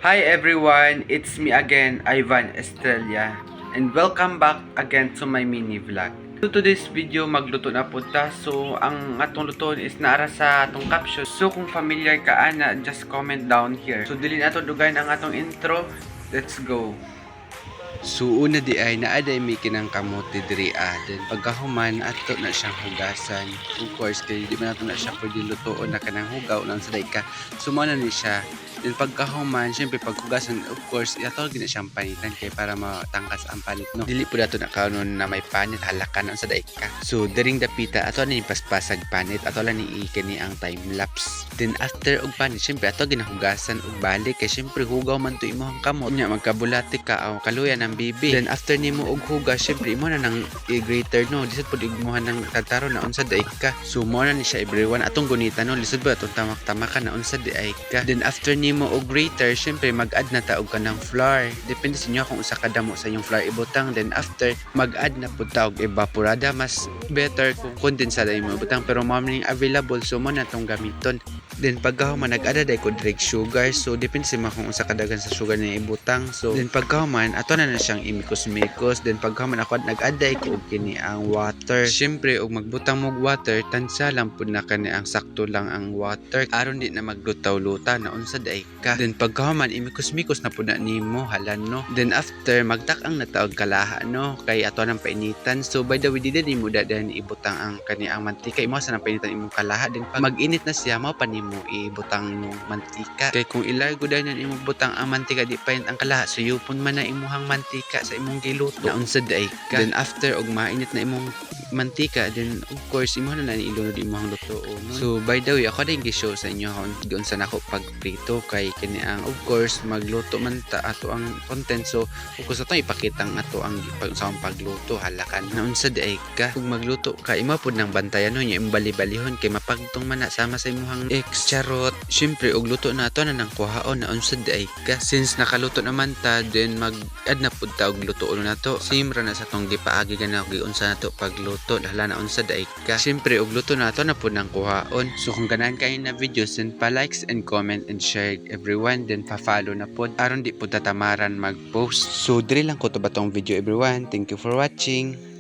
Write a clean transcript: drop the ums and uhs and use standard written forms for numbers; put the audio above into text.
Hi everyone, it's me again, Ivan Estrella, and welcome back again to my mini vlog. To today's video, magluto na po ta. So, ang atong lutoon is naara sa atong caption. So, kung familiar ka ana, just comment down here. So, dili na to dugayan ang atong intro. Let's go! So una di ay naaday may kinang kamote diri then pagkahuman ato na siyang hugasan. Of course kay di man nato na siya pwede lutoon na kanang hugaw lang sa ka. Sumana ni siya. Then pagkahuman, syempre paghugasan of course ato gina siyang panitan kay para matangkas ang panit no. Dili pud ato na kanon na may panit halakan sa ka. So diring dapita ato na ni paspasag panit ato lang ni kani ang time lapse. Then after og panit syempre ato ginahugasan og balik kay syempre hugaw man to imong kamot nya magkabulati ka aw kaluyan ang bibi. Then after nimo og hugas syempre imo na nang i-grater no lisod pud igmuhan ng tataro na unsa daig ka. So mo na ni siya everyone atong gunita no lisod ba atong tamak-tamakan na unsa daig ka. Then after nimo og grater syempre mag-add na ta og kanang flour. Depende sa inyo kung usa ka damo sa inyong flour ibutang. Then after mag-add na pud ta og evaporada mas better kung kondensada imo ibutang pero mo ning available so mo na tong gamiton. Then pagkahuman nag-add ko direct sugar so depende sa kung usa kadagan sa sugar na ibutang. So then pagkahuman ato na siyang imikos-mikos. Then pagkahuman ako nag-add ko og kini ang water. Syempre og magbutang mo og water tansa lang pud na kani ang sakto lang ang water aron di na maglutaw-luta na unsa daig ka. Then pagkahuman imikos-mikos na pud na nimo halan no. Then after magtak-ang nataog kalaha no kay ato nang painitan. So by the way di mo dadan ibutang ang kani ang mantika imo sa nang painitan imong kalaha. Then pag mag-init na siya mao pa mo ibutang imong mantika kay kung ilargo dayon imong butang ang mantika di painit ang kalaha so yupon man na imuhang mantika sa imong giluto na unsa daig ka. Then after og mainit na imong mantika then of course imo na ilunod imong luto no? So by the way ako din gi-show sa inyo kung unsa nako pagprito kay kini ang of course magluto man ta ato ang content so focus ato ipakitang ato ang sa pagluto halakan na unsa daig ka. Kung magluto ka imo pud nang bantayan no nya imbali-balihon kay mapagtong man na sama sa imong charot. Syempre og luto na to na nang kuhaon na unsa daig ka. Since nakaluto naman ta then mag-add na pud ta og lutoon na to. Same ra na sa tong gipaagi gana og unsa na to pagluto hala na unsa daig ka. Syempre og luto na to na pud nang kuhaon. So kung ganahan kayo na videos then pa-likes and comment and share everyone then pa-follow na pud aron di pud tatamaran mag-post. So diri lang ko to batong video everyone. Thank you for watching.